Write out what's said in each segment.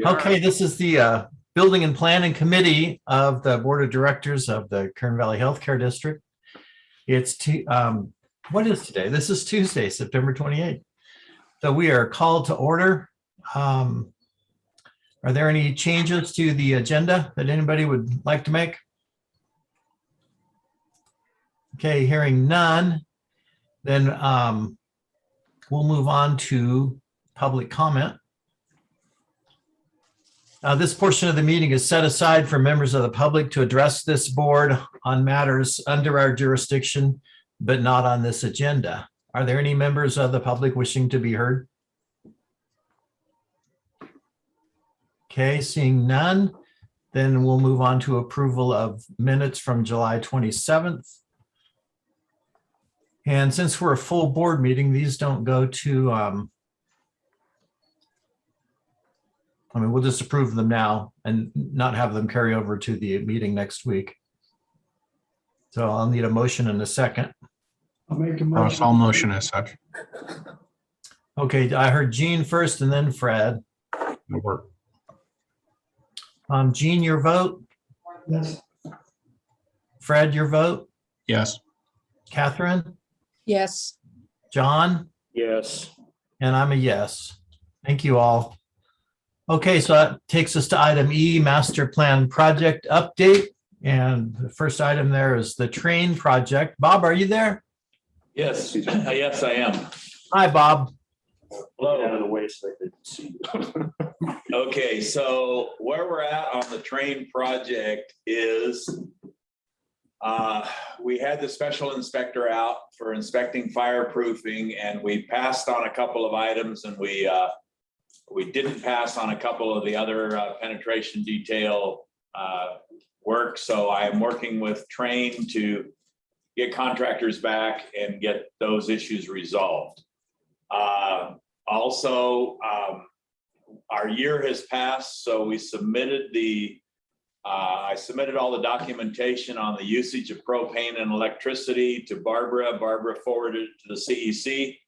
Okay, this is the Building and Planning Committee of the Board of Directors of the Kern Valley Healthcare District. It's what is today? This is Tuesday, September 28th. So we are called to order. Are there any changes to the agenda that anybody would like to make? Okay, hearing none, then we'll move on to public comment. This portion of the meeting is set aside for members of the public to address this board on matters under our jurisdiction, but not on this agenda. Are there any members of the public wishing to be heard? Okay, seeing none, then we'll move on to approval of minutes from July 27th. And since we're a full board meeting, these don't go to, we'll just approve them now and not have them carry over to the meeting next week. So I'll need a motion and a second. I'll make a motion. I'll motion as such. Okay, I heard Gene first and then Fred. It'll work. Gene, your vote? Yes. Fred, your vote? Yes. Catherine? Yes. John? Yes. And I'm a yes. Thank you all. Okay, so that takes us to item E, master plan project update. And the first item there is the train project. Bob, are you there? Yes. Yes, I am. Hi, Bob. Hello. Out of the way so they could see. Okay, so where we're at on the train project is we had the special inspector out for inspecting fireproofing, and we passed on a couple of items, and we didn't pass on a couple of the other penetration detail work. So I am working with Train to get contractors back and get those issues resolved. Also, our year has passed, so we submitted I submitted all the documentation on the usage of propane and electricity to Barbara. Barbara forwarded it to the CEC,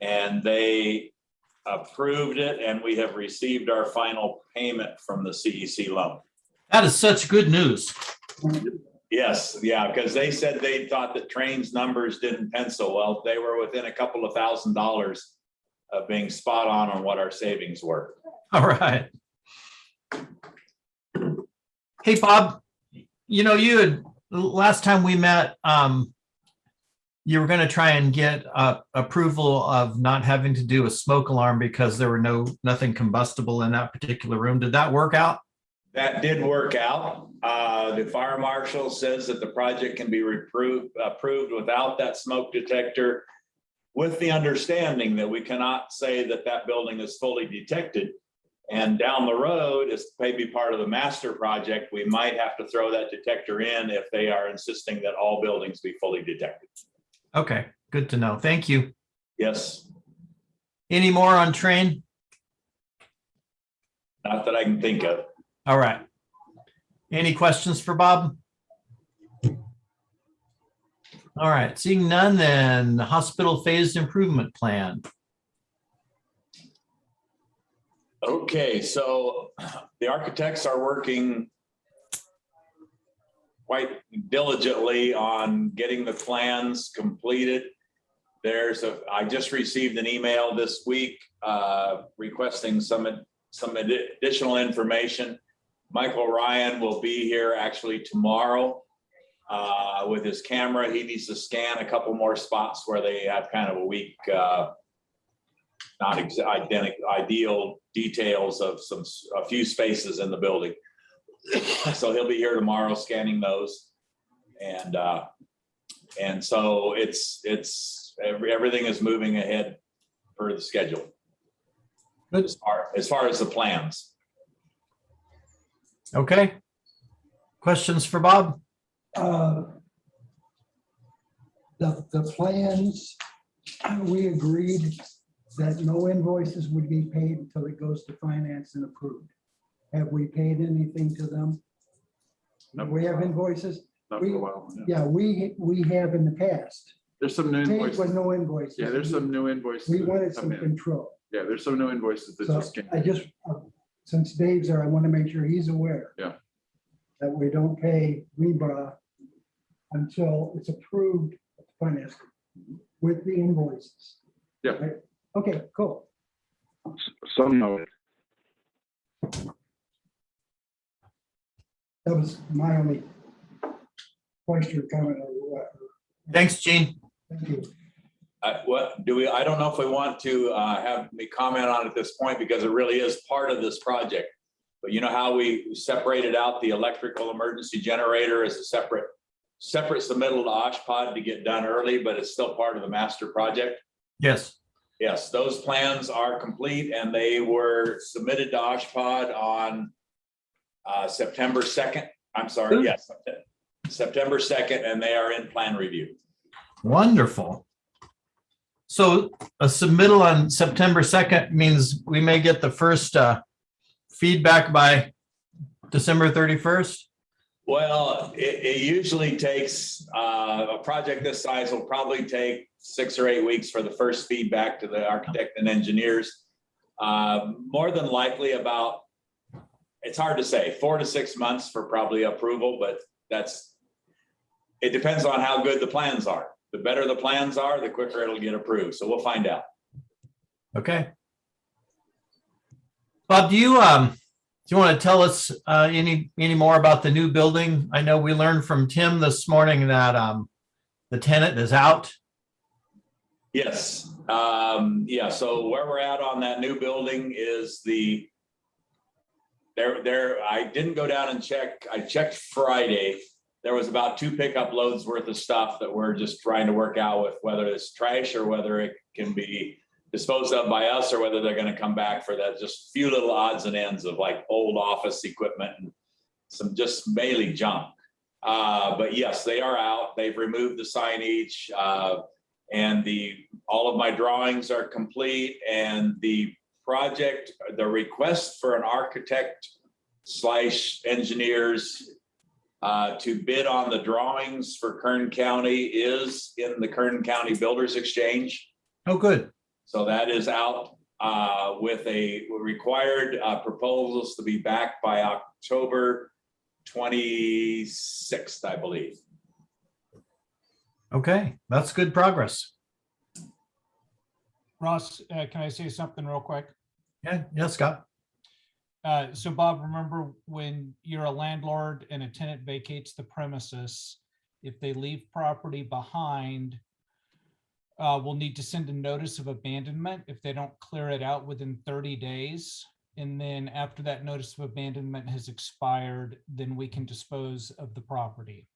and they approved it, and we have received our final payment from the CEC loan. That is such good news. Yes, yeah, because they said they thought that Train's numbers didn't pencil. Well, they were within a couple of $1,000s of being spot on what our savings were. All right. Hey, Bob, you know, you had last time we met, you were going to try and get approval of not having to do a smoke alarm because there were nothing combustible in that particular room. Did that work out? That did work out. The fire marshal says that the project can be approved without that smoke detector, with the understanding that we cannot say that that building is fully detected. And down the road, as maybe part of the master project, we might have to throw that detector in if they are insisting that all buildings be fully detected. Okay, good to know. Thank you. Yes, Any more on Train? not that I can think of. All right. Any questions for Bob? All right, seeing none, then the hospital phased improvement plan. Okay, so the architects are working quite diligently on getting the plans completed. I just received an email this week requesting some additional information. Michael Ryan will be here actually tomorrow with his camera. He needs to scan a couple more spots where they have kind of a weak, not ideal details of a few spaces in the building. So he'll be here tomorrow scanning those, and so everything is moving ahead per the schedule. Good. As far as the plans. Okay. Questions for Bob? The plans, we agreed that no invoices would be paid until it goes to finance and approved. Have we paid anything to them? No. We have invoices? Not for a while. Yeah, we have in the past. There's some new Paid invoices. with no invoices. Yeah, there's some new invoices. We that wanted come some in. control. Yeah, there's some new invoices that So just came. I just, since Dave's there, I want to make sure he's aware. Yeah. That we don't pay Rebra until it's approved at the finance committee with the invoices. Yeah. Right? Okay, cool. Some noted. That was my only question, comment, or whatever. Thanks, Gene. Thank you. What do we, I don't know if we want to have me comment on it at this point because it really is part of this project. But you know how we separated out the electrical emergency generator as a separate submittal to OSHPD to get done early, but it's still part of the master project? Yes. Yes, those plans are complete and they were submitted to OSHPD on September 2nd. I'm sorry, yes, September 2nd, and they are in plan review. Wonderful. So a submittal on September 2nd means we may get the first feedback by December 31st? Well, it usually takes, a project this size will probably take 6 or 8 weeks for the first feedback to the architect and engineers. More than likely about, it's hard to say, 4 to 6 months for probably approval, but it depends on how good the plans are. The better the plans are, the quicker it'll get approved. So we'll find out. Okay. Bob, do you want to tell us any more about the new building? I know we learned from Tim this morning that the tenant is out. Yes. Yeah. So where we're at on that new building is I didn't go down and check. I checked Friday. There was about 2 pickup loads worth of stuff that we're just trying to work out with whether it's trash or whether it can be disposed of by us or whether they're going to come back for that just few little odds and ends of like old office equipment and some just mainly junk. But yes, they are out. They've removed the signage and all of my drawings are complete, and the project, the request for an architect / engineers to bid on the drawings for Kern County is in the Kern County Builders Exchange. Oh, good. So that is out with a required proposals to be back by October 26th, I believe. Okay, that's good progress. Ross, can I say something real quick? Yeah, Scott. So Bob, remember when you're a landlord and a tenant vacates the premises, if they leave property behind, we'll need to send a notice of abandonment if they don't clear it out within 30 days. And then after that notice of abandonment has expired, then we can dispose of the property.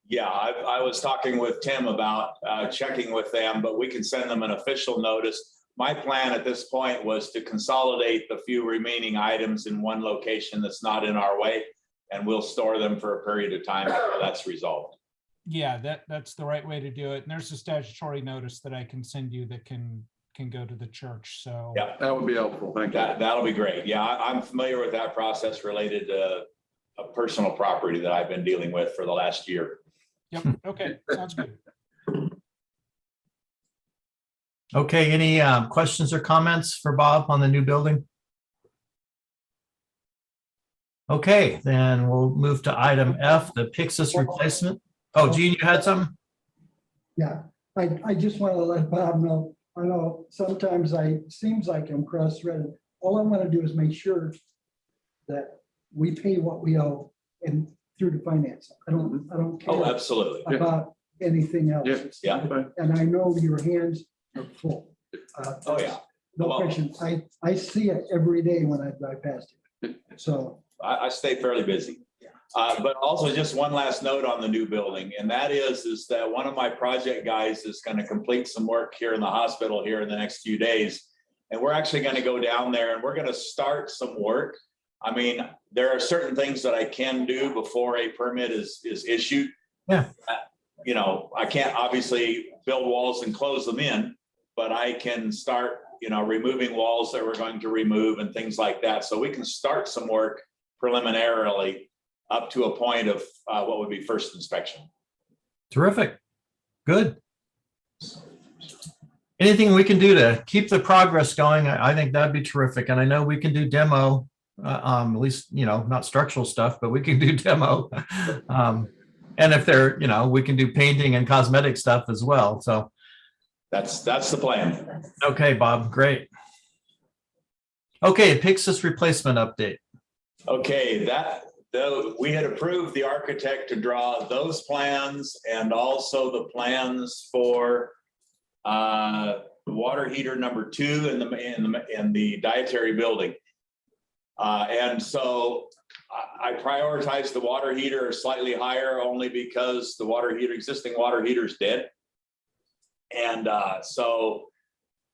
Yeah, I was talking with Tim about checking with them, but we can send them an official notice. My plan at this point was to consolidate the few remaining items in one location that's not in our way, and we'll store them for a period of time until that's resolved. Yeah, that's the right way to do it. And there's a statutory notice that I can send you that can go to the church. So Yeah, That would be helpful. Thank you. that'll be great. Yeah, I'm familiar with that process related to a personal property that I've been dealing with for the last year. Yep. Okay, sounds good. Okay, any questions or comments for Bob on the new building? Okay, then we'll move to item F, the Pixis replacement. Oh, Gene, you had something? Yeah, I just want to let Bob know, I know sometimes seems like I'm cross-threaded. All I want to do is make sure that we pay what we owe and through the finance. I don't Oh, care absolutely. about anything else. Yeah. Yeah. And I know your hands are full. Oh, yeah. No Well- question. I see it every day when I drive past it. So, I stay fairly busy. But also just one last note on the new building, and that is that one of my project guys is going to complete some work here in the hospital here in the next few days. And we're actually going to go down there and we're going to start some work. I mean, there are certain things that I can do before a permit is issued. Yeah. You know, I can't obviously build walls and close them in, but I can start, removing walls that we're going to remove and things like that. So we can start some work preliminarily up to a point of what would be first inspection. Terrific. Good. anything we can do to keep the progress going, I think that'd be terrific. And I know we can do demo, at least, not structural stuff, but we can do demo. And if they're, we can do painting and cosmetic stuff as well. So, That's the plan. okay, Bob, great. Okay, Pixis replacement update. Okay, we had approved the architect to draw those plans and also the plans for water heater number 2 in the dietary building. And so I prioritized the water heater slightly higher only because the existing water heater is dead. And so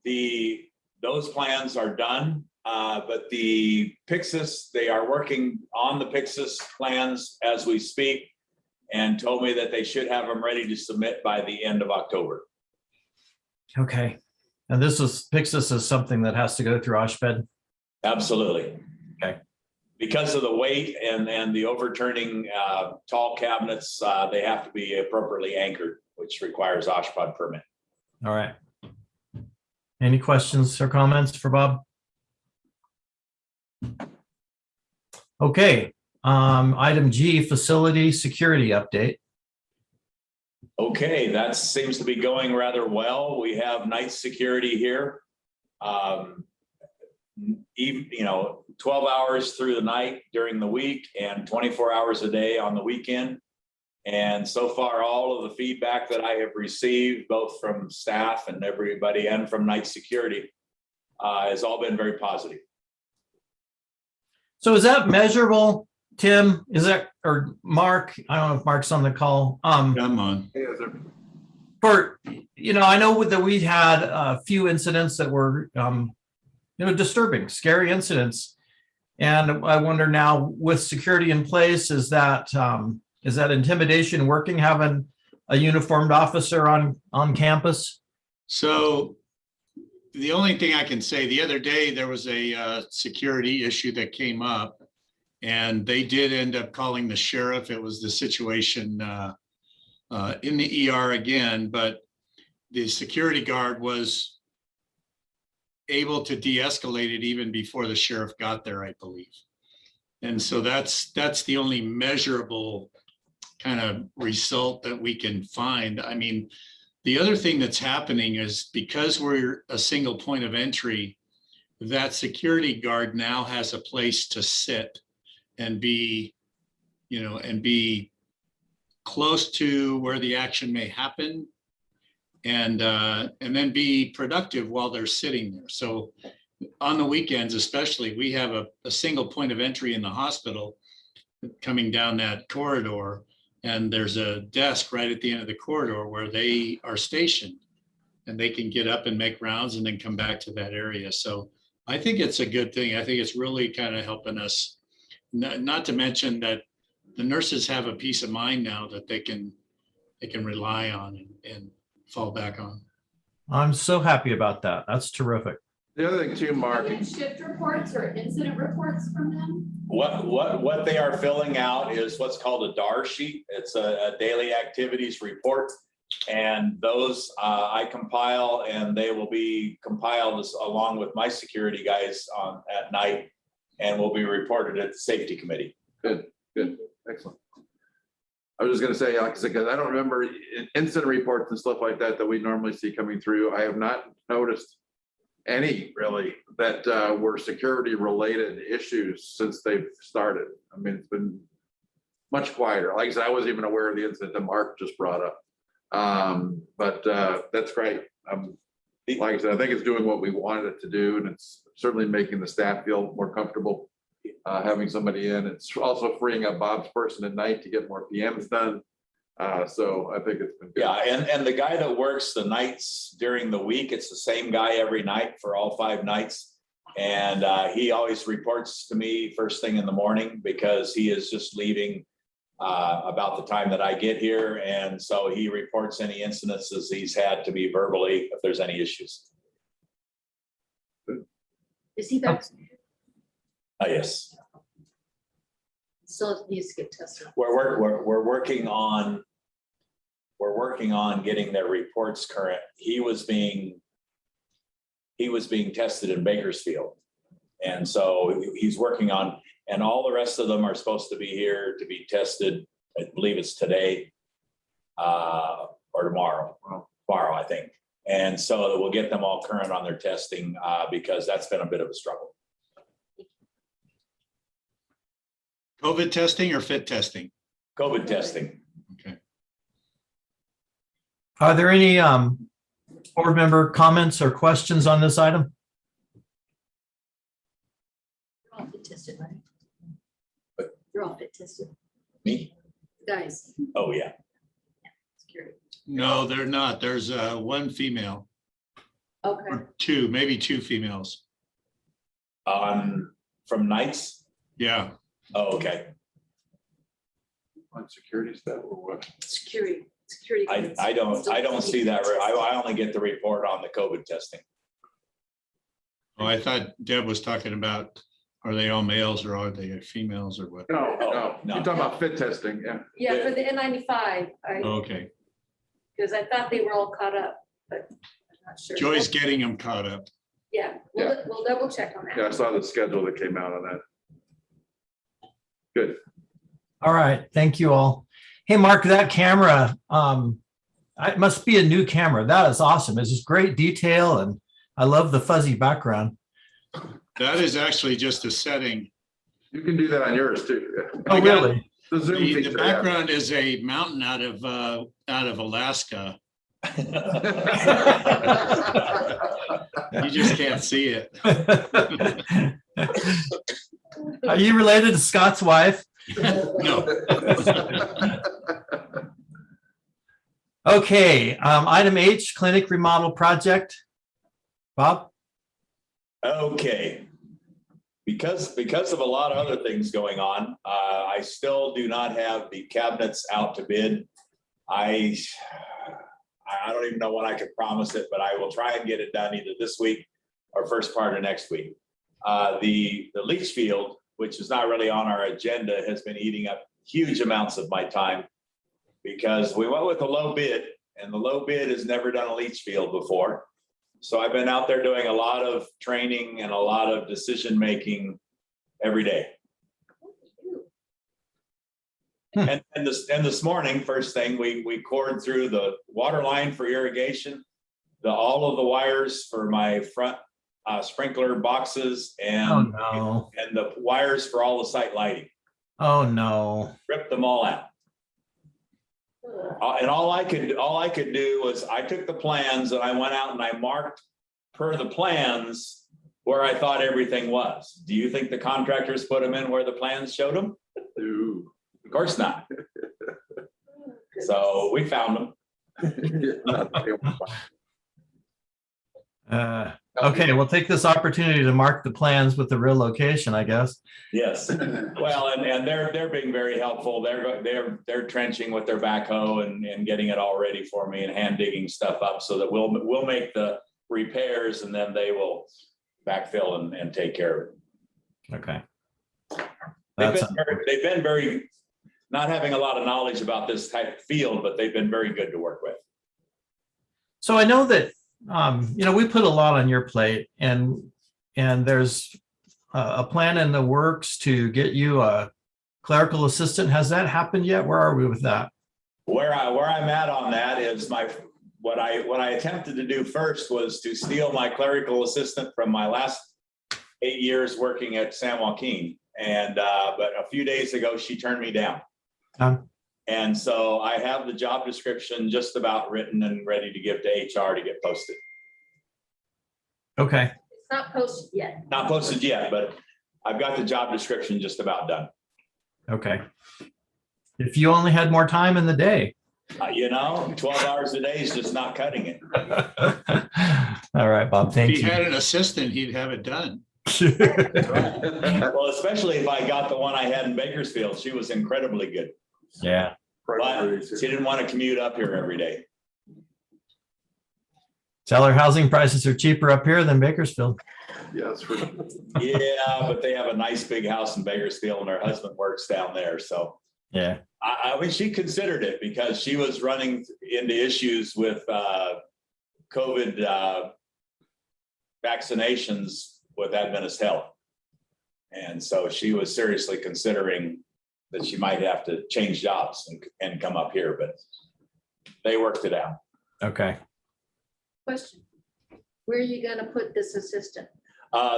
those plans are done. But the Pixis, they are working on the Pixis plans as we speak and told me that they should have them ready to submit by the end of October. Okay. And Pixis is something that has to go through OSHPD? Absolutely. Okay. Because of the weight and the overturning tall cabinets, they have to be appropriately anchored, which requires OSHPD permit. All right. Any questions or comments for Bob? Okay, item G, facility security update. Okay, that seems to be going rather well. We have night security here. Even 12 hours through the night during the week and 24 hours a day on the weekend. And so far, all of the feedback that I have received, both from staff and everybody and from night security, has all been very positive. So is that measurable, Tim? Or Mark? I don't know if Mark's on the call. Come on. I know that we had a few incidents that were, disturbing, scary incidents. And I wonder now, with security in place, is that intimidation working, having a uniformed officer on campus? So the only thing I can say, the other day, there was a security issue that came up and they did end up calling the sheriff. It was the situation in the ER again, but the security guard was able to de-escalate it even before the sheriff got there, I believe. And so that's the only measurable kind of result that we can find. I mean, the other thing that's happening is because we're a single point of entry, that security guard now has a place to sit and be close to where the action may happen and then be productive while they're sitting there. So on the weekends, especially, we have a single point of entry in the hospital coming down that corridor. And there's a desk right at the end of the corridor where they are stationed and they can get up and make rounds and then come back to that area. So I think it's a good thing. I think it's really kind of helping us, not to mention that the nurses have a peace of mind now that they can rely on and fall back on. I'm so happy about that. That's terrific. The other thing too, Mark. Do you get shift reports or incident reports from them? What they are filling out is what's called a DAR sheet. It's a daily activities report. And those I compile, and they will be compiled along with my security guys at night and will be reported at the safety committee. Good, excellent. I was just going to say, because I don't remember incident reports and stuff like that we normally see coming through. I have not noticed any really that were security related issues since they've started. I mean, it's been much quieter. Like I said, I wasn't even aware of the incident that Mark just brought up. But that's great. Like I said, I think it's doing what we wanted it to do, and it's certainly making the staff feel more comfortable having somebody in. It's also freeing up Bob's person at night to get more PMs done. So I think it's been good. Yeah, and the guy that works the nights during the week, it's the same guy every night for all 5 nights. And he always reports to me first thing in the morning because he is just leaving about the time that I get here. And so he reports any incidences he's had to me verbally if there's any issues. Is he vaccinated? Yes. Still needs to get tested. We're working on getting their reports current. He was being he was being tested in Bakersfield. And so he's working on, and all the rest of them are supposed to be here to be tested. I believe it's today or tomorrow, I think. And so we'll get them all current on their testing because that's been a bit of a struggle. COVID testing or fit testing? COVID testing. Okay. Are there any board member comments or questions on this item? You're all fit tested, right? You're all fit tested, Me? guys. Oh, yeah. Security. No, they're not. There's one female Okay. or two, maybe two females. From Knights? Yeah. Oh, okay. On security stuff or what? Security. guards. I don't Still see that. I only get the report on the COVID testing. Oh, I thought Deb was talking about, are they all males or are they females or what? No, no. you're talking about fit testing, yeah. Yeah, for the N95, Okay. because I thought they were all caught up, but I'm not sure. Joy's getting them caught up. Yeah, we'll double check on that. Yeah, I saw the schedule that came out on that. Good. All right, thank you all. Hey, Mark, that camera, it must be a new camera. That is awesome. It's just great detail and I love the fuzzy background. That is actually just a setting. You can do that on yours too. Oh, really? The Zoom The feature. yeah. background is a mountain out of Alaska. You just can't see it. Are you related to Scott's wife? No. Okay, item H, clinic remodel project. Bob? Okay. Because of a lot of other things going on, I still do not have the cabinets out to bid. I don't even know when I could promise it, but I will try and get it done either this week or first part of next week. The leach field, which is not really on our agenda, has been eating up huge amounts of my time because we went with a low bid and the low bid has never done a leach field before. So I've been out there doing a lot of training and a lot of decision-making every day. And this morning, first thing, we cored through the water line for irrigation, all of the wires for my front sprinkler boxes and the wires for all the site lighting. Oh, no. Ripped them all out. And all I could do was I took the plans and I went out and I marked per the plans where I thought everything was. Do you think the contractors put them in where the plans showed them? Ooh. Of course not. So we found them. Okay, we'll take this opportunity to mark the plans with the real location, I guess. Yes. Well, and they're being very helpful. They're trenching with their backhoe and getting it all ready for me and hand digging stuff up so that we'll make the repairs and then they will backfill and take care of it. Okay. They've been very, not having a lot of knowledge about this type of field, but they've been very good to work with. So I know that, we put a lot on your plate and there's a plan in the works to get you a clerical assistant. Has that happened yet? Where are we with that? Where I'm at on that is what I attempted to do first was to steal my clerical assistant from my last 8 years working at San Joaquin. And, but a few days ago, she turned me down. And so I have the job description just about written and ready to give to HR to get posted. Okay. It's not posted yet. Not posted yet, but I've got the job description just about done. Okay. If you only had more time in the day. 12 hours a day is just not cutting it. All right, Bob, thank If he you. had an assistant, he'd have it done. Well, especially if I got the one I had in Bakersfield, she was incredibly good. Yeah. But she didn't want to commute up here every day. Tell her housing prices are cheaper up here than Bakersfield. Yes. Yeah, but they have a nice big house in Bakersfield and her husband works down there. So Yeah. I mean, she considered it because she was running into issues with COVID vaccinations with Adventist Health. And so she was seriously considering that she might have to change jobs and come up here, but they worked it out. Okay. Question. Where are you gonna put this assistant?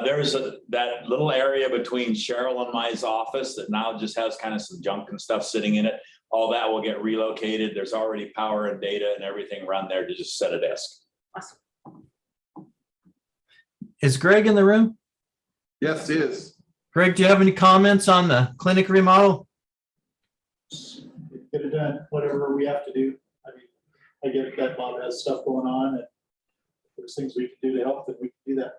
There's that little area between Cheryl and my office that now just has kind of some junk and stuff sitting in it. All that will get relocated. There's already power and data and everything run there to just set a desk. Awesome. Is Greg in the room? Yes, it is. Greg, do you have any comments on the clinic remodel? Get it done, whatever we have to do. I mean, I get that Bob has stuff going on, and if there's things we can do to help, then we can do that.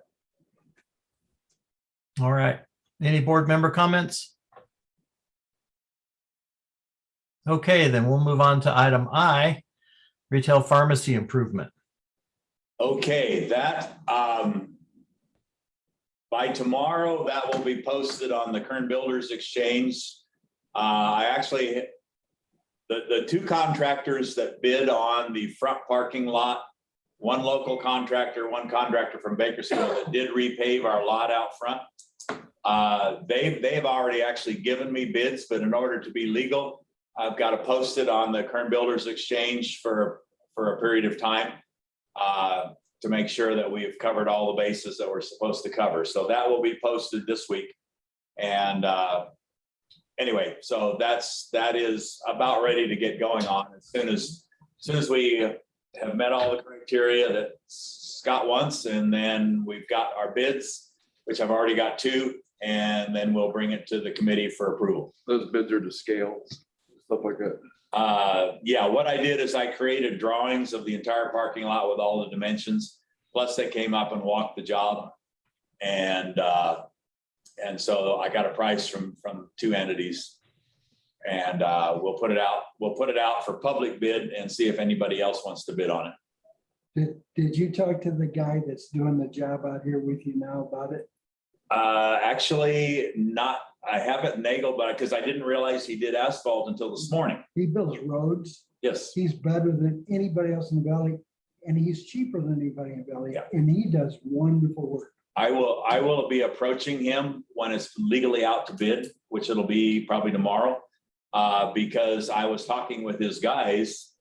All right. Any board member comments? Okay, then we'll move on to item I, retail pharmacy improvement. Okay, that, by tomorrow, that will be posted on the Kern Builders Exchange. I actually, the two contractors that bid on the front parking lot, one local contractor, one contractor from Bakersfield that did repave our lot out front. They've already actually given me bids, but in order to be legal, I've got to post it on the Kern Builders Exchange for a period of time to make sure that we've covered all the bases that we're supposed to cover. So that will be posted this week. And anyway, so that is about ready to get going on as soon as we have met all the criteria that Scott wants, and then we've got our bids, which I've already got 2, and then we'll bring it to the committee for approval. Those bids are to scale, stuff like that. Yeah, what I did is I created drawings of the entire parking lot with all the dimensions, plus they came up and walked the job. And so I got a price from 2 entities, and we'll put it out for public bid and see if anybody else wants to bid on it. Did you talk to the guy that's doing the job out here with you now about it? Actually not, I haven't nailed, but because I didn't realize he did asphalt until this morning. He builds roads. Yes. He's better than anybody else in the valley, and he's cheaper than anybody in the valley. Yeah. And he does wonderful work. I will be approaching him when it's legally out to bid, which it'll be probably tomorrow, because I was talking with his guys,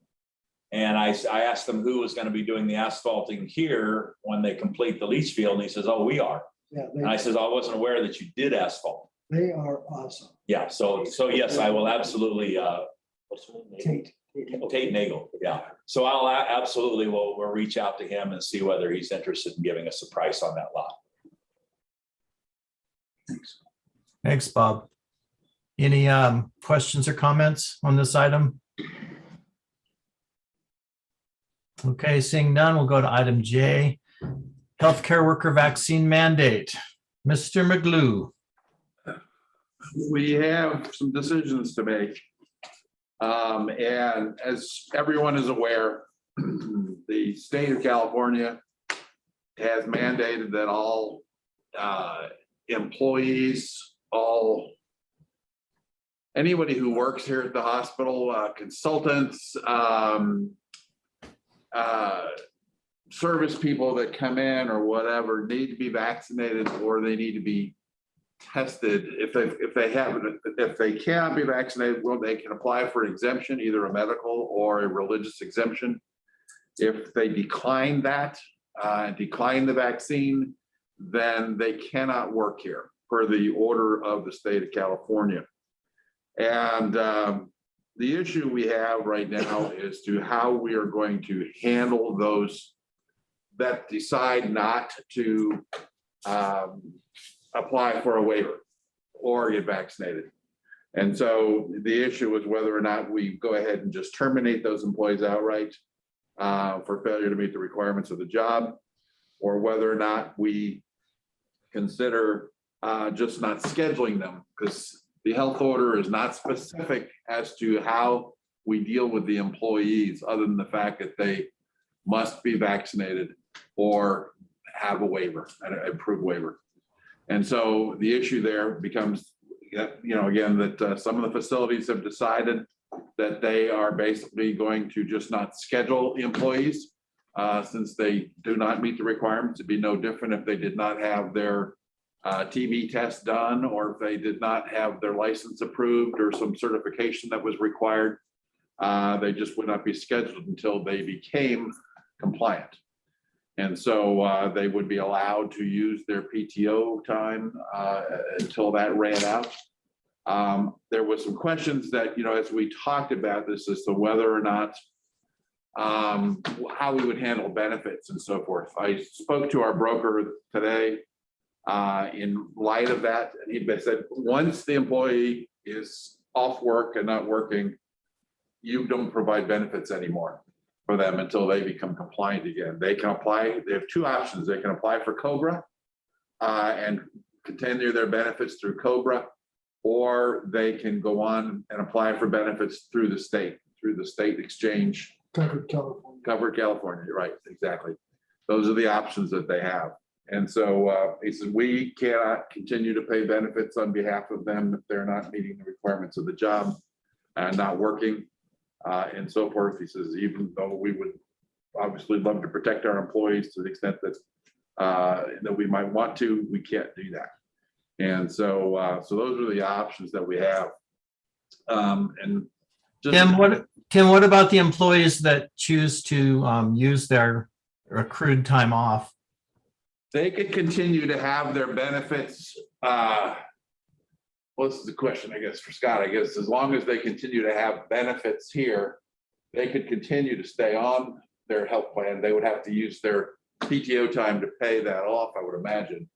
and I asked them who was going to be doing the asphalting here when they complete the leach field, and he says, "Oh, we are." Yeah, And I says, "I wasn't aware that you did asphalt." they are awesome. Yeah, so yes, I will absolutely. Tate Nagel, yeah. So I'll absolutely we'll reach out to him and see whether he's interested in giving us a price on that lot. Thanks, Bob. Any questions or comments on this item? Okay, seeing none, we'll go to item J, healthcare worker vaccine mandate. Mr. McGlue. We have some decisions to make. And as everyone is aware, the state of California has mandated that all employees, anybody who works here at the hospital, consultants, service people that come in or whatever, need to be vaccinated, or they need to be tested. If they cannot be vaccinated, well, they can apply for an exemption, either a medical or a religious exemption. If they decline that, decline the vaccine, then they cannot work here per the order of the state of California. And the issue we have right now is to how we are going to handle those that decide not to apply for a waiver or get vaccinated. And so the issue is whether or not we go ahead and just terminate those employees outright for failure to meet the requirements of the job, or whether or not we consider just not scheduling them, because the health order is not specific as to how we deal with the employees, other than the fact that they must be vaccinated or have a waiver, an approved waiver. And so the issue there becomes, again, that some of the facilities have decided that they are basically going to just not schedule employees since they do not meet the requirements. It'd be no different if they did not have their TB test done, or if they did not have their license approved or some certification that was required. They just would not be scheduled until they became compliant. And so they would be allowed to use their PTO time until that ran out. There was some questions that, as we talked about this, as to whether or not how we would handle benefits and so forth. I spoke to our broker today in light of that, and he said, once the employee is off work and not working, you don't provide benefits anymore for them until they become compliant again. They can apply, they have two options. They can apply for COBRA and continue their benefits through COBRA, or they can go on and apply for benefits through the state exchange. Covered California. Covered California, right, exactly. Those are the options that they have. And so he said, we cannot continue to pay benefits on behalf of them if they're not meeting the requirements of the job and not working and so forth. He says, even though we would obviously love to protect our employees to the extent that that we might want to, we can't do that. And so so those are the options that we have. And just Tim, what about the employees that choose to use their accrued time off? they could continue to have their benefits. Well, this is a question, I guess, for Scott. I guess as long as they continue to have benefits here, they could continue to stay on their health plan. They would have to use their PTO time to pay that off, I would imagine.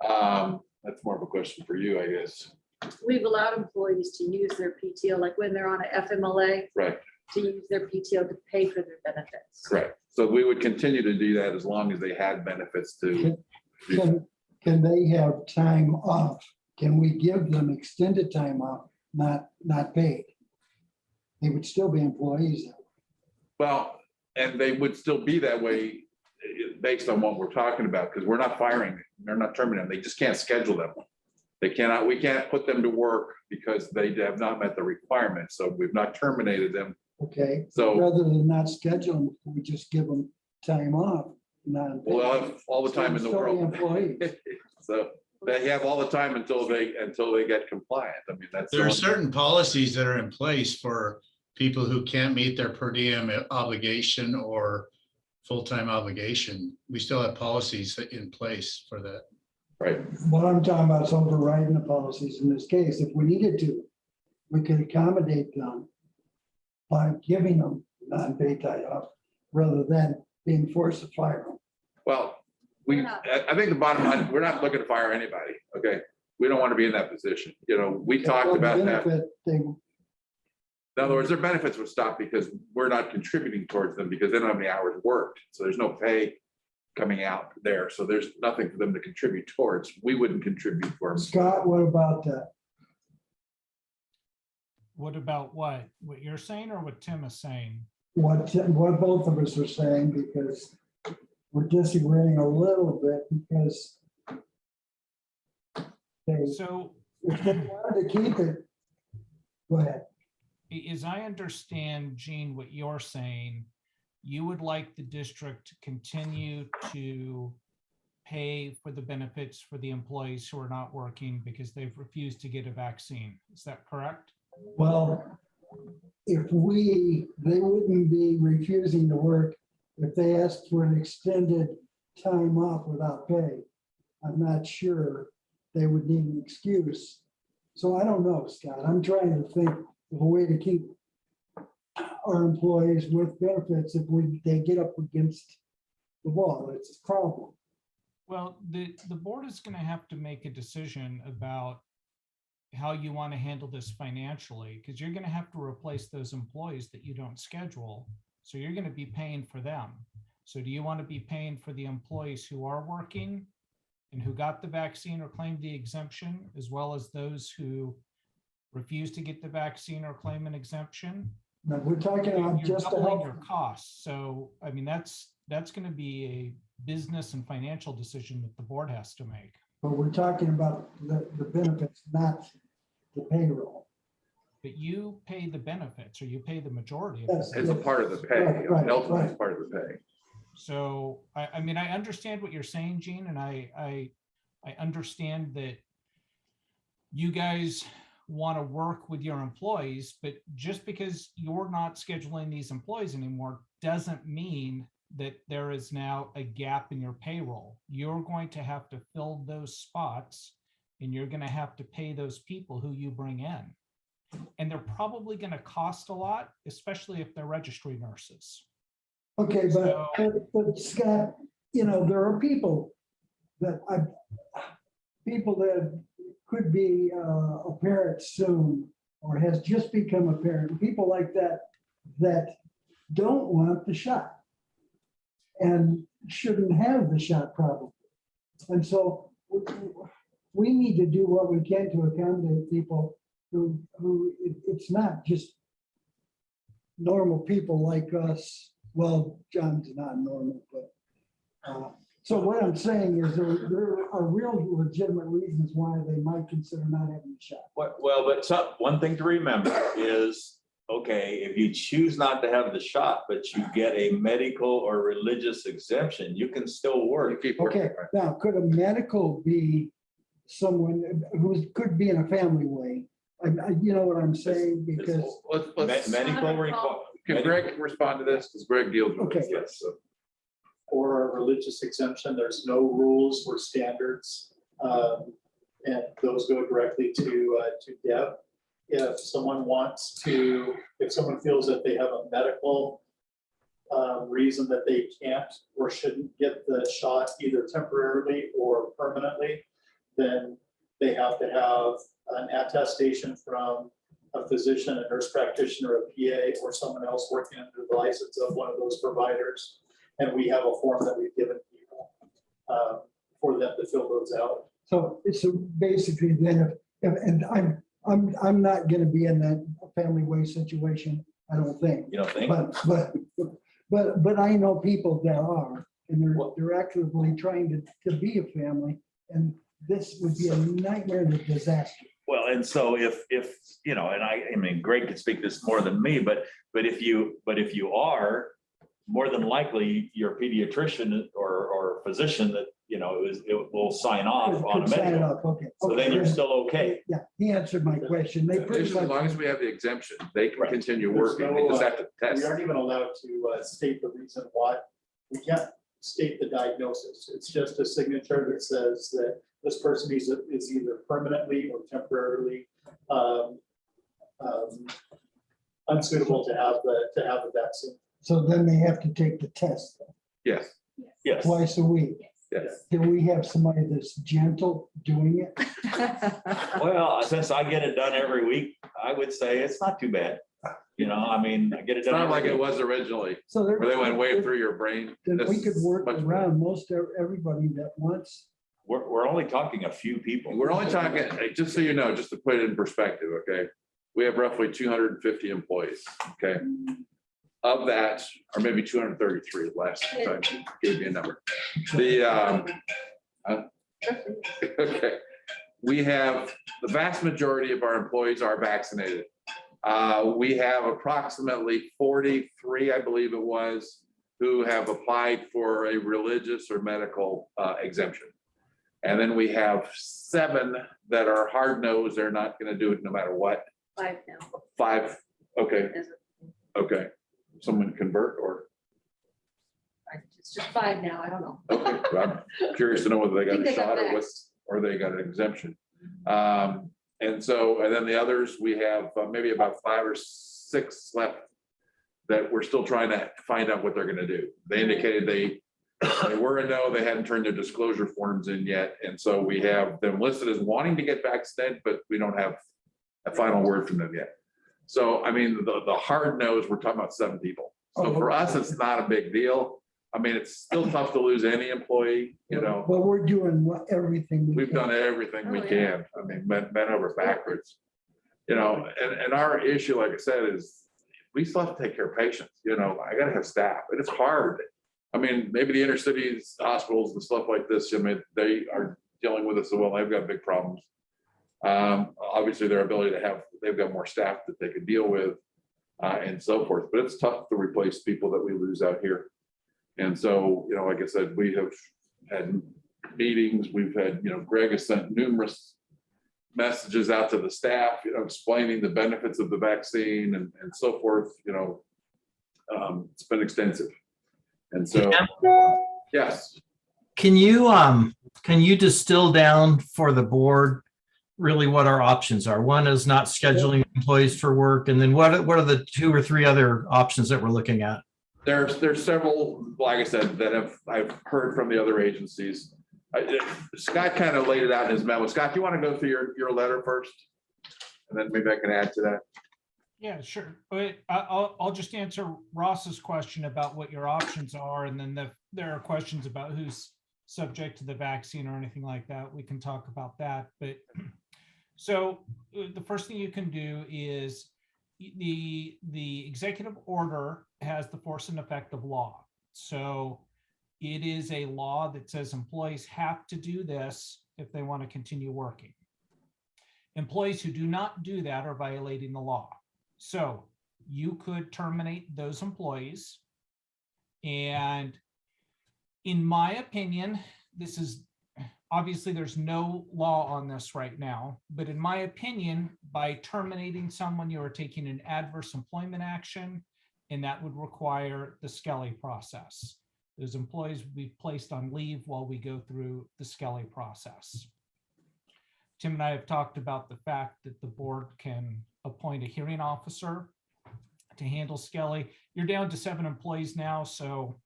That's more of a question for you, I guess. We've allowed employees to use their PTO, like when they're on a FMLA, Right, to use their PTO to pay for their benefits. correct. So we would continue to do that as long as they had benefits to. Can they have time off? Can we give them extended time off, not paid? They would still be employees. Well, and they would still be that way based on what we're talking about, because we're not firing, they're not terminating, they just can't schedule them. They cannot, we can't put them to work because they have not met the requirements, so we've not terminated them. Okay, So rather than not schedule them, we just give them time off. we'll have all the time in the world. Employees. So they have all the time until they get compliant. I mean, that's. There are the- certain policies that are in place for people who can't meet their per diem obligation or full-time obligation. We still have policies in place for that. Right, What I'm talking about is overriding the policies in this case. If we needed to, we could accommodate them by giving them non-paid time off rather than being forced to fire them. well, I think the bottom line, we're not looking to fire anybody, okay? We don't want to be in that position. We talked about that. Benefit, In other words, their benefits would stop because we're not contributing towards them because they don't have any hours worked. So there's no pay coming out there. So there's nothing for them to contribute towards. We wouldn't contribute for them. Scott, what about that? What about what? What you're saying or what Tim is saying? What both of us are saying, because we're disagreeing a little bit because So if they wanted to keep it, go ahead. as I understand, Gene, what you're saying, you would like the district to continue to pay for the benefits for the employees who are not working because they've refused to get a vaccine. Is that correct? Well, if they wouldn't be refusing to work if they asked for an extended time off without pay. I'm not sure they would need an excuse. So I don't know, Scott. I'm trying to think of a way to keep our employees with benefits if they get up against the wall. It's a problem. Well, the board is going to have to make a decision about how you want to handle this financially, because you're going to have to replace those employees that you don't schedule. So you're going to be paying for them. So do you want to be paying for the employees who are working and who got the vaccine or claimed the exemption, as well as those who refuse to get the vaccine or claim an exemption? Now, we're talking about You're just to doubling help. your costs. So, I mean, that's going to be a business and financial decision that the board has to make. But we're talking about the benefits, not the payroll. But you pay the benefits, or you pay the majority of Yes. it. It's a part of the pay. Right, Ultimately, right. it's part of the pay. So I mean, I understand what you're saying, Gene, and I understand that you guys want to work with your employees, but just because you're not scheduling these employees anymore doesn't mean that there is now a gap in your payroll. You're going to have to fill those spots, and you're going to have to pay those people who you bring in. And they're probably going to cost a lot, especially if they're registry nurses. Okay, but Scott, there are people that could be a parent soon or has just become a parent, people like that don't want the shot and shouldn't have the shot probably. And so we need to do what we can to accommodate people who it's not just normal people like us. Well, John's not normal, but so what I'm saying is there are real legitimate reasons why they might consider not having the shot. Well, but one thing to remember is, okay, if you choose not to have the shot, but you get a medical or religious exemption, you can still work. Keep working. Okay, now could a medical be someone who could be in a family way? You know what I'm saying? Because Let's, Medical can Greg respond to this? Because Greg deals with Okay. this. Yes, so. For a religious exemption, there's no rules or standards. And those go directly to Deb. If someone if someone feels that they have a medical reason that they can't or shouldn't get the shot either temporarily or permanently, then they have to have an attestation from a physician, a nurse practitioner, a PA, or someone else working under the license of one of those providers. And we have a form that we've given people for them to fill those out. so it's basically then and I'm not going to be in that family way situation. I don't think. You don't think? But I know people that are, and Well- they're actively trying to be a family, and this would be a nightmare and a disaster. Well, and so if, and I mean, Greg could speak this more than me, but if you are, more than likely your pediatrician or physician that, it will sign off on a Could sign it medical. off, okay. So then you're Okay. still okay. Yeah, he answered my question. They pretty As much. long as we have the exemption, they can Right. continue There's working. They just have to We test. aren't even allowed to state the reason why. We can't state the diagnosis. It's just a signature that says that this person is either permanently or temporarily unsuitable to have the vaccine. So then they have to take the test Yes, Yes. twice a week. yes. Can we have somebody that's gentle doing it? Well, since I get it done every week, I would say it's not too bad. I mean, I get it It's done. not like every it week. was originally, So there. where they went way through your brain. Then we This could is work much better. around most everybody that wants. We're only talking a few people. We're only talking, just so you know, just to put it in perspective, okay? We have roughly 250 employees, okay? Of that, or maybe 233 last time I gave you a number. Okay, we have, the vast majority of our employees are vaccinated. We have approximately 43, I believe it was, who have applied for a religious or medical exemption. And then we have 7 that are hard-nosed, they're not gonna do it no matter what. 5 now. 5, okay, Is it- okay. Someone convert or, It's just 5 now, I don't know. okay, I'm curious to know whether they I got think a they got shot or what, vaxxed. or they got an exemption. And then the others, we have maybe about 5 or 6 left that we're still trying to find out what they're gonna do. They indicated they were a no, they hadn't turned their disclosure forms in yet. And so we have them listed as wanting to get vaccinated, but we don't have a final word from them yet. So, I mean, the hard nose, we're talking about 7 people. So for us, it's not a big deal. I mean, it's still tough to lose any employee, But we're doing everything. we've done everything we Oh, yeah. can. I mean, bent over backwards. And our issue, like I said, is we still have to take care of patients, I gotta have staff, and it's hard. I mean, maybe the inner cities hospitals and stuff like this, I mean, they are dealing with this as well. They've got big problems. Obviously their ability to they've got more staff that they could deal with and so forth, but it's tough to replace people that we lose out here. And so, like I said, we have had meetings, we've had, Greg has sent numerous messages out to the staff, explaining the benefits of the vaccine and so forth, it's been extensive. And so, yes, Can you distill down for the board really what our options are? One is not scheduling employees for work, and then what are the 2 or 3 other options that we're looking at? there's several, like I said, that I've heard from the other agencies. Scott kind of laid it out in his memo. Scott, do you want to go through your letter first? And then maybe I can add to that. Yeah, sure. But I'll just answer Ross's question about what your options are, and then there are questions about who's subject to the vaccine or anything like that. We can talk about that. But so the first thing you can do is the executive order has the force and effect of law. So it is a law that says employees have to do this if they want to continue working. Employees who do not do that are violating the law. So you could terminate those employees. And in my opinion, this is obviously there's no law on this right now, but in my opinion, by terminating someone, you are taking an adverse employment action, and that would require the Skelly process. Those employees will be placed on leave while we go through the Skelly process. Tim and I have talked about the fact that the board can appoint a hearing officer to handle Skelly. You're down to 7 employees now, so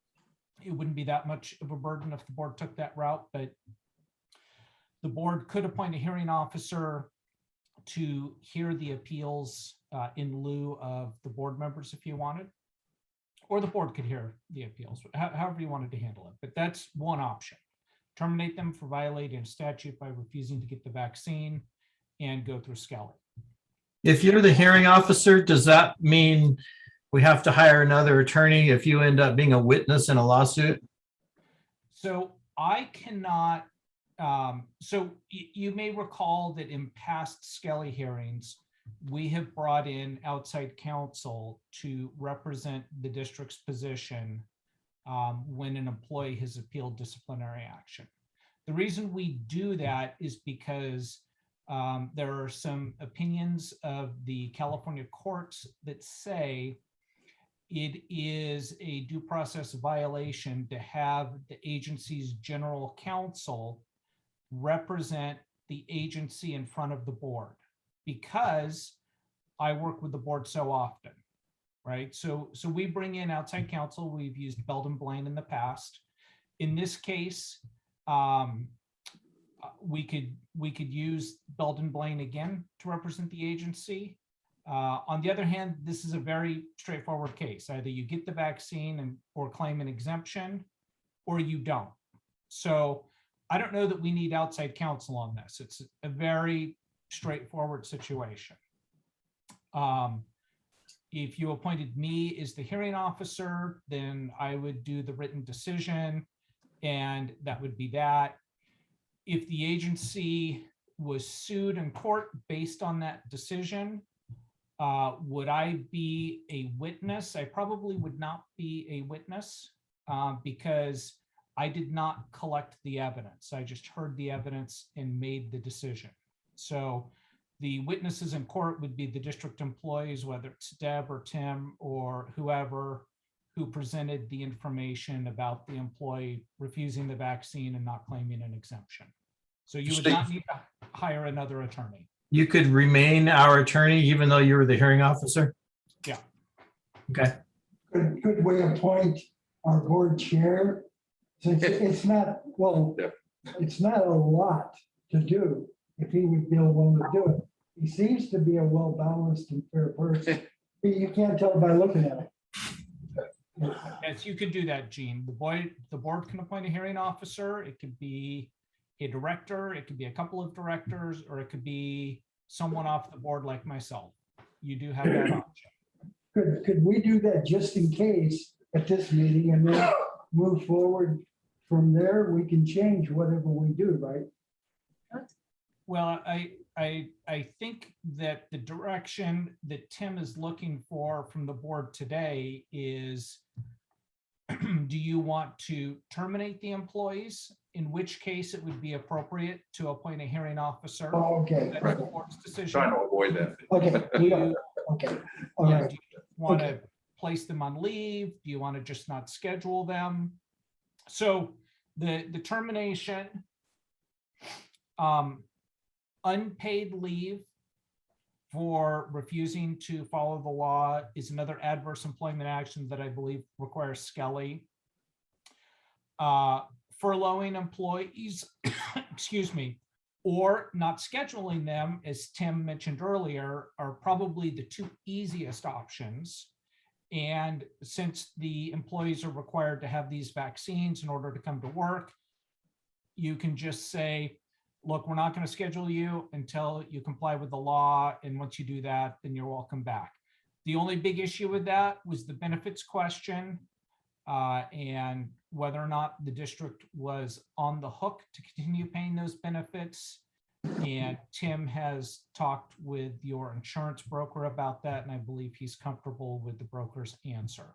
it wouldn't be that much of a burden if the board took that route, but the board could appoint a hearing officer to hear the appeals in lieu of the board members if you wanted, or the board could hear the appeals, however you wanted to handle it. But that's one option. Terminate them for violating a statute by refusing to get the vaccine and go through Skelly. If you're the hearing officer, does that mean we have to hire another attorney if you end up being a witness in a lawsuit? So I cannot, so you may recall that in past Skelly hearings, we have brought in outside counsel to represent the district's position when an employee has appealed disciplinary action. The reason we do that is because there are some opinions of the California courts that say it is a due process violation to have the agency's general counsel represent the agency in front of the board, because I work with the board so often, right? So we bring in outside counsel. We've used Belden Blaine in the past. In this case, we could use Belden Blaine again to represent the agency. On the other hand, this is a very straightforward case. Either you get the vaccine or claim an exemption, or you don't. So I don't know that we need outside counsel on this. It's a very straightforward situation. If you appointed me as the hearing officer, then I would do the written decision, and that would be that. If the agency was sued in court based on that decision, would I be a witness? I probably would not be a witness because I did not collect the evidence. I just heard the evidence and made the decision. So the witnesses in court would be the district employees, whether it's Deb or Tim or whoever who presented the information about the employee refusing the vaccine and not claiming an exemption. So you would not need to hire another attorney. You could remain our attorney even though you were the hearing officer? Yeah. Okay. Could we appoint our board chair? Since it's not, well, Yeah. it's not a lot to do if he would be willing to do it. He seems to be a well-balanced and fair person. But you can't tell by looking at it. Yes, you could do that, Gene. The board can appoint a hearing officer. It could be a director, it could be a couple of directors, or it could be someone off the board like myself. You do have that option. Could we do that just in case at this meeting and then move forward from there? We can change whatever we do, right? Well, I think that the direction that Tim is looking for from the board today is do you want to terminate the employees? In which case it would be appropriate to appoint a hearing officer. Oh, okay, That's the court's decision. Trying to avoid that. okay, we don't, You- okay, all Yeah, right. do you want to Okay. place them on leave? Do you want to just not schedule them? So the termination, unpaid leave for refusing to follow the law is another adverse employment action that I believe requires Skelly. Furloughing employees, excuse me, or not scheduling them, as Tim mentioned earlier, are probably the two easiest options. And since the employees are required to have these vaccines in order to come to work, you can just say, look, we're not going to schedule you until you comply with the law. And once you do that, then you're welcome back. The only big issue with that was the benefits question, and whether or not the district was on the hook to continue paying those benefits. And Tim has talked with your insurance broker about that, and I believe he's comfortable with the broker's answer.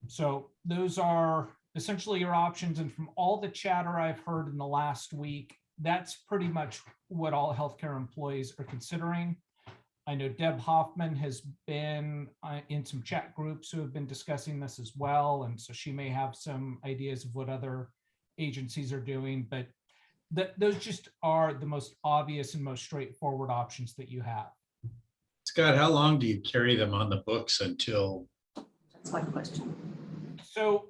So those are essentially your options. And from all the chatter I've heard in the last week, that's pretty much what all healthcare employees are considering. I know Deb Hoffman has been in some chat groups who have been discussing this as well. And so she may have some ideas of what other agencies are doing, but those just are the most obvious and most straightforward options that you have. Scott, how long do you carry them on the books until? That's my question. So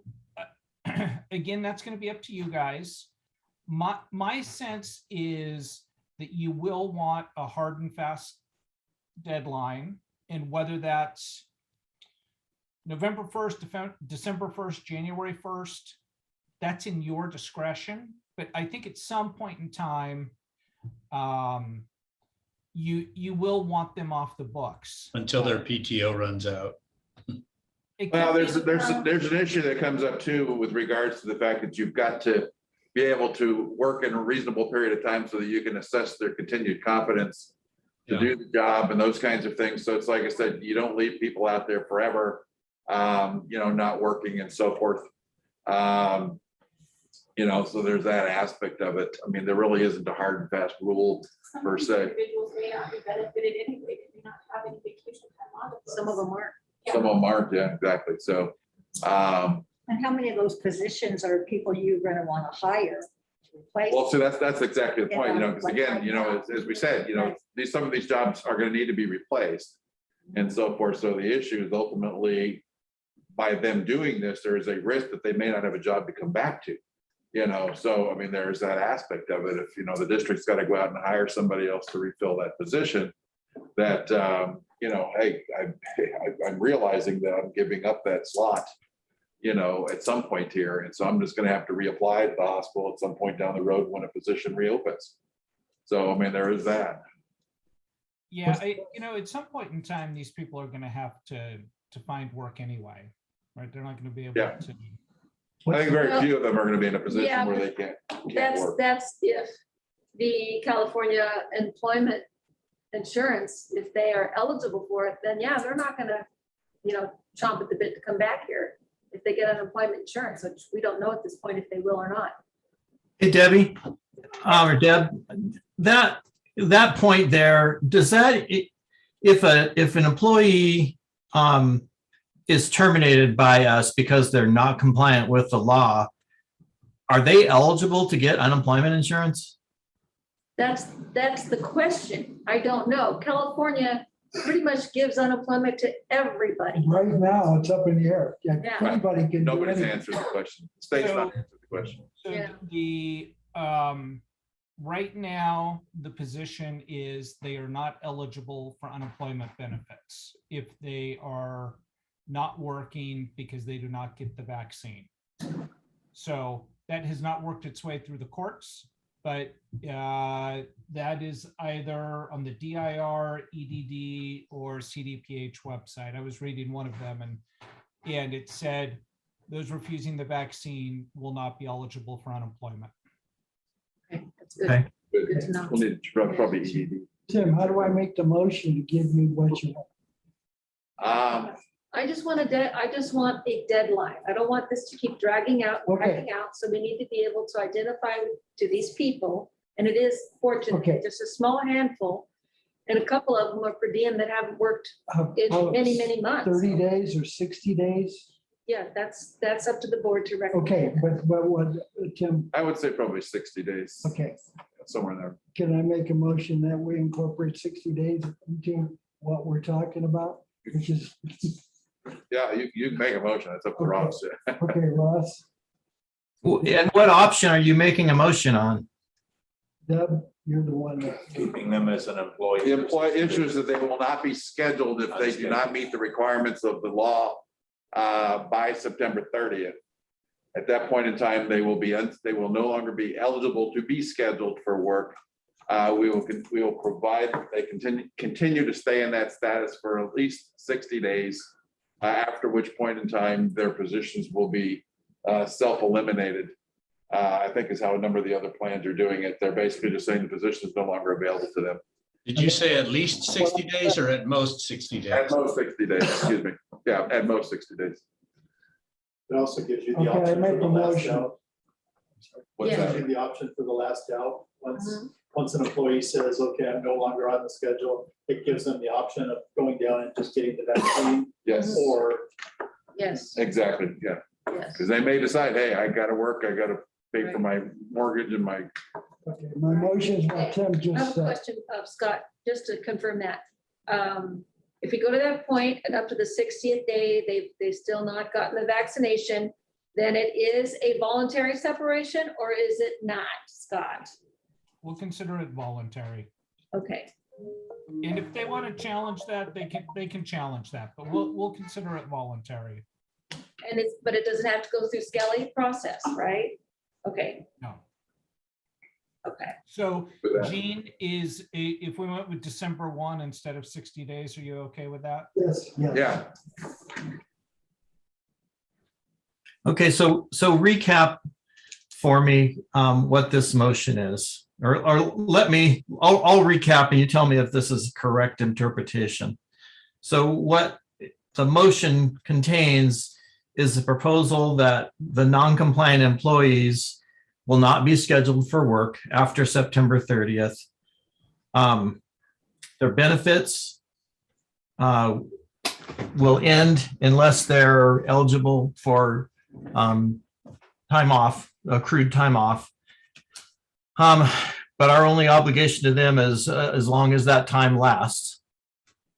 again, that's going to be up to you guys. My sense is that you will want a hard and fast deadline, and whether that's November 1st, December 1st, January 1st, that's in your discretion. But I think at some point in time, you will want them off the books Until their PTO runs out. Well, there's an issue that comes up too with regards to the fact that you've got to be able to work in a reasonable period of time so that you can assess their continued competence to do the job and those kinds of things. So it's like I said, you don't leave people out there forever, not working and so forth. So there's that aspect of it. I mean, there really isn't a hard and fast rule per se. Individuals may not be benefited anyway, they may not have any vacation time on it. Some of them aren't. Some of them aren't, yeah, exactly. So, And how many of those positions are people you're going to want to hire to replace? well, so that's exactly the point, because again, as we said, some of these jobs are going to need to be replaced and so forth. So the issue is ultimately by them doing this, there is a risk that they may not have a job to come back to. So I mean, there's that aspect of it. If the district's got to go out and hire somebody else to refill that position, that hey, I'm realizing that I'm giving up that slot, at some point here, and so I'm just going to have to reapply at the hospital at some point down the road when a position reopens. So I mean, there is that. Yeah, at some point in time, these people are going to have to find work anyway, right? They're not going to be able Yeah. to. I think very Well, few of them are going to be in a yeah, position where they can't work. That's if the California employment insurance, if they are eligible for it, then yeah, they're not gonna, chomp at the bit to come back here if they get unemployment insurance, which we don't know at this point if they will or not. Hey, Debbie, or Deb, that point there, does that, if an employee is terminated by us because they're not compliant with the law, are they eligible to get unemployment insurance? That's the question. I don't know. California pretty much gives unemployment to everybody. Right now, it's up in the air. Yeah, Yeah. anybody can do Nobody's anything. answered the question. The state's not answered the question. So Yeah. the right now, the position is they are not eligible for unemployment benefits if they are not working because they do not get the vaccine. So that has not worked its way through the courts, but that is either on the DIR, EDD, or CDPH website. I was reading one of them, and it said those refusing the vaccine will not be eligible for unemployment. Okay, that's good. Okay. Good to know. We'll need probably ED. Tim, how do I make the motion to give you what you want? I just want a deadline. I don't want this to keep dragging out, Okay. dragging out. So we need to be able to identify to these people. And it is fortunate, Okay. just a small handful. And a couple of them are per diem that haven't worked in many, many months. 30 days or 60 days? Yeah, that's up to the board to recommend. Okay, but what, Tim, I would say probably 60 days, okay, somewhere in there. can I make a motion that we incorporate 60 days into what we're talking about? Which is, Yeah, you can make a motion. It's up to Okay. Ross. Yeah. okay, Ross, And what option are you making a motion on? Deb, you're the one that, Keeping them as an employee. The employee issues that they will not be scheduled if they do not meet the requirements of the law by September 30th. At that point in time, they will no longer be eligible to be scheduled for work. We will provide, they continue to stay in that status for at least 60 days, after which point in time their positions will be self-eliminated. I think is how a number of the other plans are doing it. They're basically just saying the position is no longer available to them. Did you say at least 60 days or at most 60 days? At most 60 days, excuse me. Yeah, at most 60 days. It also gives you the okay, I option make for the a last motion. out. What's Yeah. that? Gives you the option for the last out. Mhm. Once an employee says, okay, I'm no longer on the schedule, it gives them the option of going down and just getting the vaccine Yes, or Yes, exactly. Yeah, yes. because they may decide, hey, I got to work. I got to pay for my mortgage and my. okay, my motion is what Tim I have just a said. question, Scott, just to confirm that. If we go to that point and up to the 60th day, they've still not gotten the vaccination, then it is a voluntary separation, or is it not, Scott? We'll consider it voluntary. Okay, And if they want to challenge that, they can challenge that, but we'll consider it voluntary. and but it doesn't have to go through Skelly process, right? Okay, No. okay. So For that. Gene, if we went with December 1 instead of 60 days, are you okay with that? Yes, yes. Yeah, Okay, so recap for me what this motion is, or I'll recap and you tell me if this is correct interpretation. So what the motion contains is the proposal that the non-compliant employees will not be scheduled for work after September 30th. Their benefits will end unless they're eligible for time off, accrued time off. But our only obligation to them is as long as that time lasts.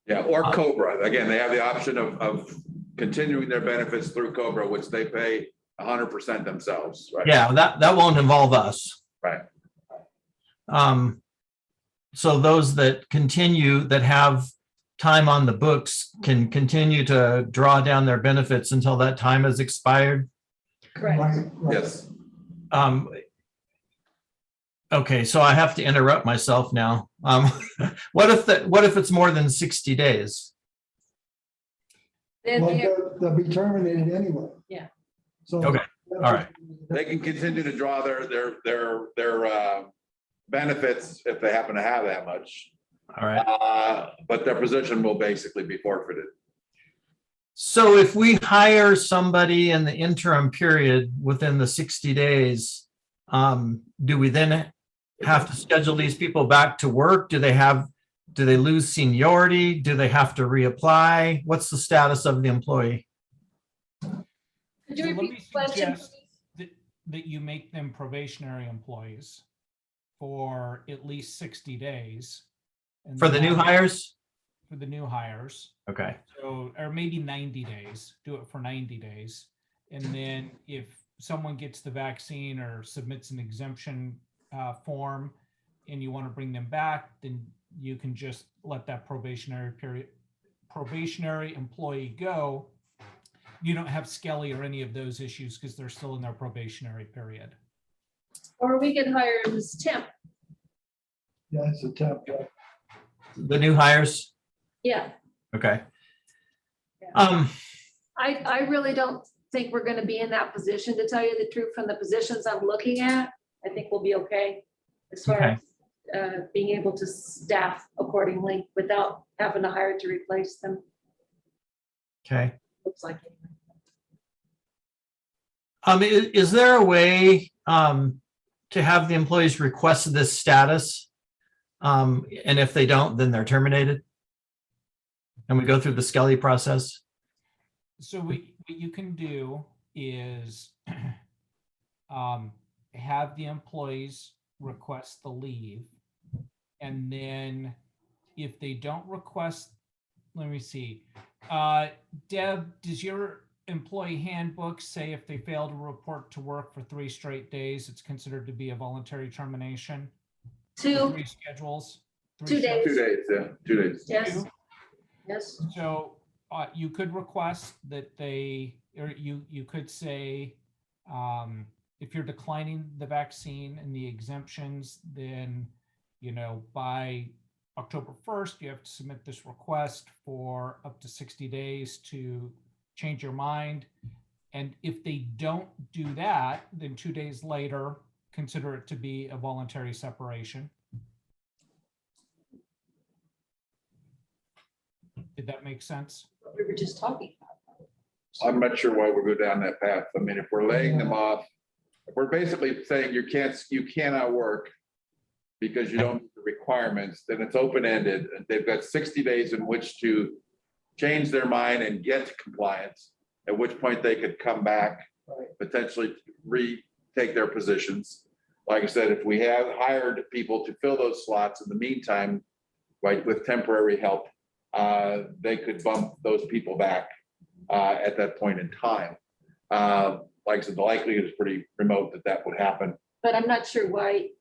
yeah, or Cobra. Again, they have the option of continuing their benefits through Cobra, which they pay 100% themselves, right? Yeah, that won't involve us. Right. So those that have time on the books can continue to draw down their benefits until that time has expired. Correct. Right, right. Yes. Okay, so I have to interrupt myself now. What if it's more than 60 days? Then Well, they're- they'll be terminated anyway. Yeah. So. Okay, all right. They can continue to draw their benefits if they happen to have that much. All right. But their position will basically be forfeited. So if we hire somebody in the interim period within the 60 days, do we then have to schedule these people back to work? Do they lose seniority? Do they have to reapply? What's the status of the employee? Could So you let repeat me the question? suggest that you make them probationary employees for at least 60 days. And For the new then- hires? For the new hires. Okay, So, or maybe 90 days, do it for 90 days. And then if someone gets the vaccine or submits an exemption form and you want to bring them back, then you can just let that probationary employee go. You don't have Skelly or any of those issues because they're still in their probationary period. Or we could hire this temp. Yeah, it's a tough job. the new hires? Yeah, Okay. Yeah. I really don't think we're gonna be in that position, to tell you the truth, from the positions I'm looking at. I think we'll be okay as far Okay. as being able to staff accordingly without having to hire to replace them. Okay. looks like. Is there a way to have the employees request this status? And if they don't, then they're terminated? And we go through the Skelly process? So what you can do is have the employees request the leave. And then if they don't request, let me see. Deb, does your employee handbook say if they fail to report to work for 3 straight days, it's considered to be a voluntary termination? 2, 3 schedules? 2 days. 2 days, yeah, 2 days. Yes, yes. So you could request that they, or you could say, if you're declining the vaccine and the exemptions, then, by October 1st, you have to submit this request for up to 60 days to change your mind. And if they don't do that, then 2 days later, consider it to be a voluntary separation. Did that make sense? We were just talking about. I'm not sure why we go down that path. I mean, if we're laying them off, if we're basically saying you cannot work because you don't meet the requirements, then it's open-ended and they've got 60 days in which to change their mind and get to compliance, at which point they could come back, Right. potentially retake their positions. Like I said, if we have hired people to fill those slots in the meantime, right, with temporary help, they could bump those people back at that point in time. Like I said, the likelihood is pretty remote that would happen. But I'm not sure why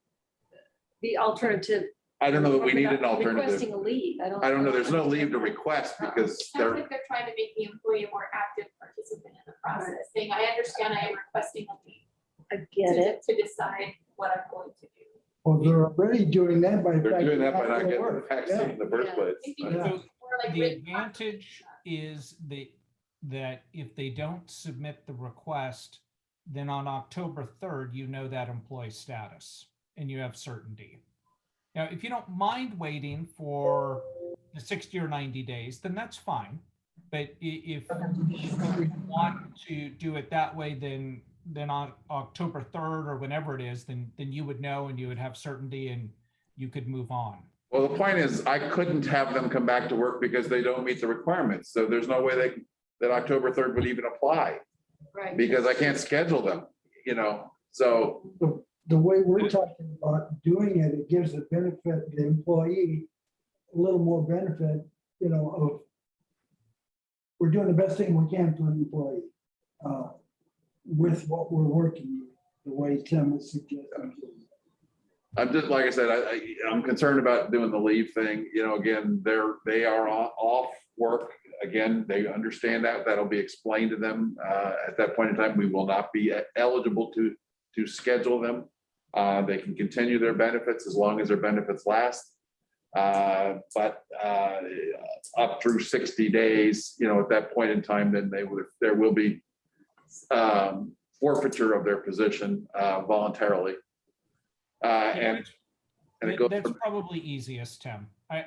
the alternative. I don't know that we need an Requesting alternative. a leave. I don't know, there's no leave to request because Sounds they're, like they're trying to make the employee a more active participant in the process, saying, I understand I am requesting a leave I get it. to decide what I'm going to do. Well, they're already doing that by. they're doing that by not getting getting the vaccine in the first Yeah. place. I think Yeah. it's more like The written advantage is that if they don't submit the request, then on October 3rd, you know that employee status and you have certainty. Now, if you don't mind waiting for the 60 or 90 days, then that's fine. But if you want to do it that way, then on October 3rd or whenever it is, then you would know and you would have certainty and you could move on. Well, the point is, I couldn't have them come back to work because they don't meet the requirements. So there's no way that October 3rd would even apply Right. because I can't schedule them, so. The way we're talking about doing it, it gives the benefit, the employee, a little more benefit, of we're doing the best thing we can for an employee with what we're working, the way Tim was suggesting. I'm just, like I said, I'm concerned about doing the leave thing, again, they are off work. Again, they understand that'll be explained to them at that point in time. We will not be eligible to schedule them. They can continue their benefits as long as their benefits last. But up through 60 days, at that point in time, then there will be forfeiture of their position voluntarily. And it goes That's from, probably easiest, Tim. I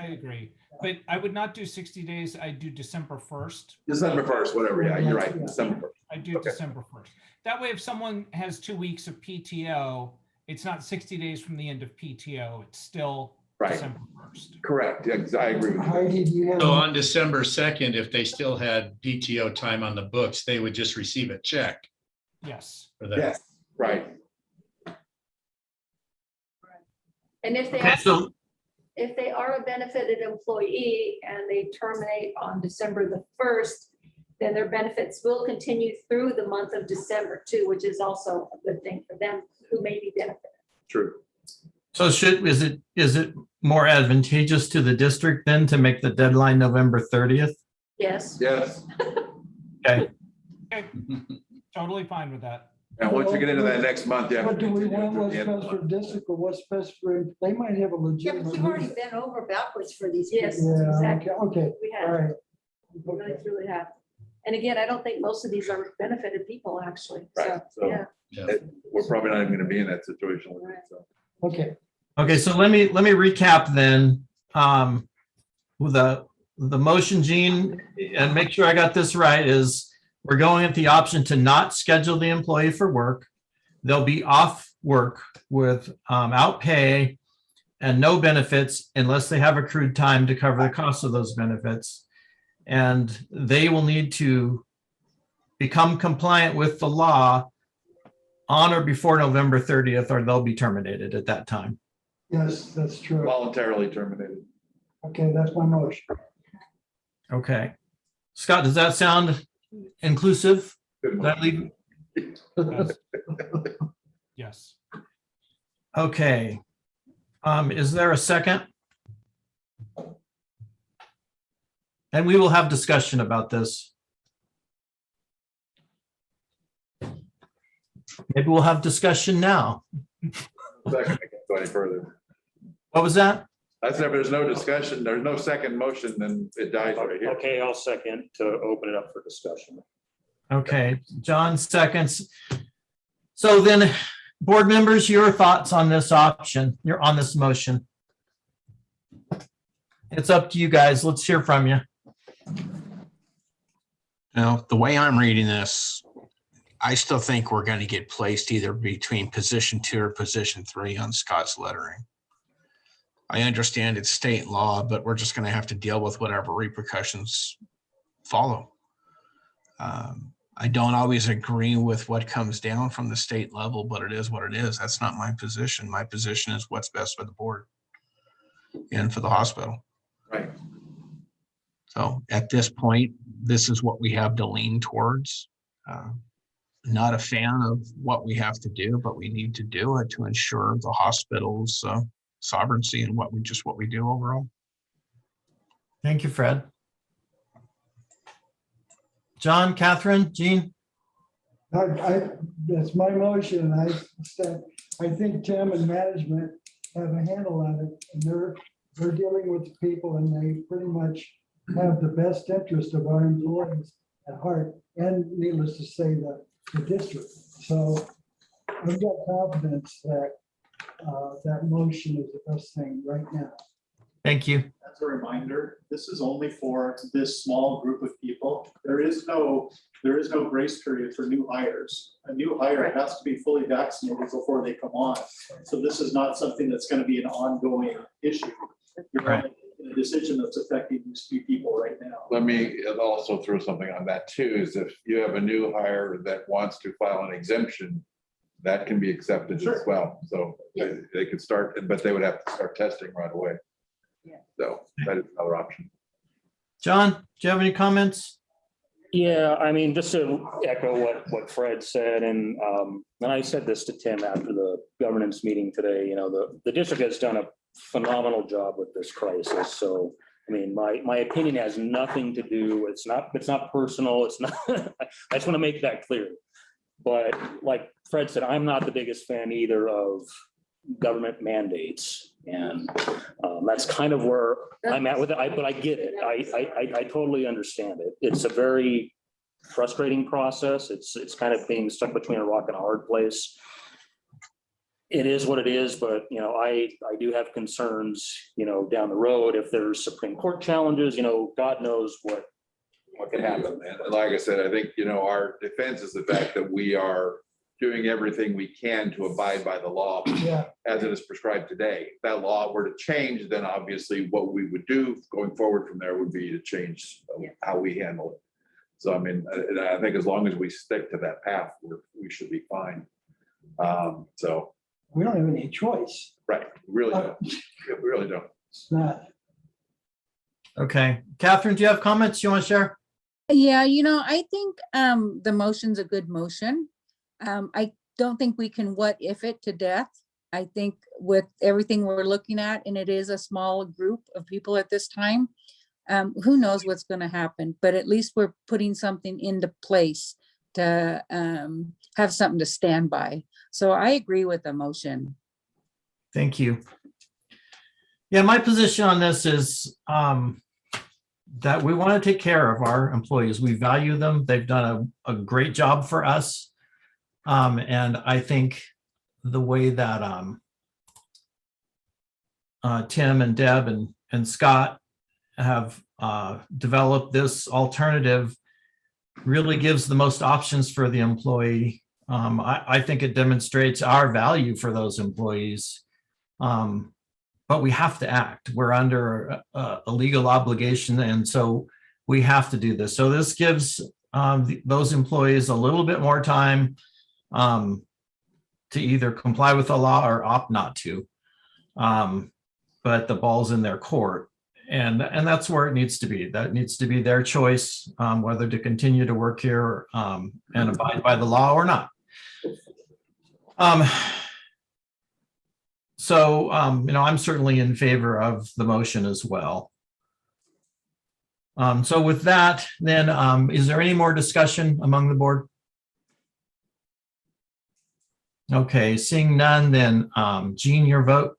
agree. But I would not do 60 days. I do December 1st. December 1st, whatever. Yeah, you're right. December 1st. I do Okay. December 1st. That way, if someone has 2 weeks of PTO, it's not 60 days from the end of PTO. It's still Right. December 1st. Correct. Yeah, I agree with you. Heidi, do you have? So on December 2nd, if they still had PTO time on the books, they would just receive a check Yes. for that. Yes, right. And if they Okay, are, so if they are a benefited employee and they terminate on December the 1st, then their benefits will continue through the month of December too, which is also a good thing for them who may be benefited. True. is it more advantageous to the district then to make the deadline November 30th? Yes. Yes. Okay, Okay. Totally fine with that. And once you get into that next month, yeah. What do we want, what's best for district or what's best for, they might have a Yeah, legitimate. but you've already reason. been over backwards for these. Yes. people. Yeah, Exactly. okay, We all have, right. we really truly have. And again, I don't think most of these are benefited people actually. Right, So, so- yeah. Yeah. We're probably not even gonna be in that situation with it, so. Okay, okay, so let me recap then. With the motion, Gene, and make sure I got this right, is we're going at the option to not schedule the employee for work. They'll be off work without pay and no benefits unless they have accrued time to cover the cost of those benefits. And they will need to become compliant with the law on or before November 30th, or they'll be terminated at that time. Yes, that's true. Voluntarily terminated. Okay, that's my motion. Okay. Scott, does that sound inclusive? Good Does that leave? Yes. Okay. Is there a second? And we will have discussion about this. Maybe we'll have discussion now. Second, I can't go any further. What was that? I said, if there's no discussion, there's no second motion, then it dies right here. Okay, I'll second to open it up for discussion. Okay, John seconds. So then, board members, your thoughts on this option, you're on this motion. It's up to you guys. Let's hear from you. Now, the way I'm reading this, I still think we're going to get placed either between position 2 or position 3 on Scott's lettering. I understand it's state law, but we're just going to have to deal with whatever repercussions follow. I don't always agree with what comes down from the state level, but it is what it is. That's not my position. My position is what's best for the board and for the hospital. Right. So at this point, this is what we have to lean towards. Not a fan of what we have to do, but we need to do it to ensure the hospital's sovereignty and what we do overall. Thank you, Fred. John, Catherine, Jean? That's my motion. I said, I think Tim and management have a handle on it, and they're dealing with the people, and they pretty much have the best interest of our employees at heart, and needless to say, the district. So I've got confidence that that motion is the best thing right now. Thank you. As a reminder, this is only for this small group of people. There is no grace period for new hires. A new hire has to be fully vaccinated before they come on. So this is not something that's going to be an ongoing issue. You're Right. making a decision that's affecting these few people right now. Let me also throw something on that too, is if you have a new hire that wants to file an exemption, that can be accepted as Sure. well. So they could start, but they would have to start testing right away. Yeah. So that is another option. John, do you have any comments? Yeah, I mean, just to echo what Fred said, and I said this to Tim after the governance meeting today, the district has done a phenomenal job with this crisis. So, I mean, my opinion has nothing to do, it's not personal. It's not, I just want to make that clear. But like Fred said, I'm not the biggest fan either of government mandates. And that's kind of where I'm at with it. But I get it. I totally understand it. It's a very frustrating process. It's kind of being stuck between a rock and a hard place. It is what it is, but I do have concerns, down the road if there's Supreme Court challenges, God knows what Can happen. And like I said, I think, our defense is the fact that we are doing everything we can to abide by the law Yeah, as it is prescribed today. If that law were to change, then obviously what we would do going forward from there would be to change how we handle it. So, I mean, I think as long as we stick to that path, we should be fine. So, we don't have any choice. right, we really don't. We really don't. It's not. Okay. Catherine, do you have comments you want to share? Yeah, I think the motion's a good motion. I don't think we can what if it to death. I think with everything we're looking at, and it is a small group of people at this time, who knows what's going to happen, but at least we're putting something into place to have something to stand by. So I agree with the motion. Thank you. Yeah, my position on this is that we want to take care of our employees. We value them. They've done a great job for us. And I think the way that Tim and Deb and Scott have developed this alternative really gives the most options for the employee. I think it demonstrates our value for those employees. But we have to act. We're under a legal obligation, and so we have to do this. So this gives those employees a little bit more time to either comply with the law or opt not to. But the ball's in their court. And that's where it needs to be. That needs to be their choice, whether to continue to work here and abide by the law or not. So, I'm certainly in favor of the motion as well. So with that, then, is there any more discussion among the board? Okay, seeing none, then, Jean, your vote?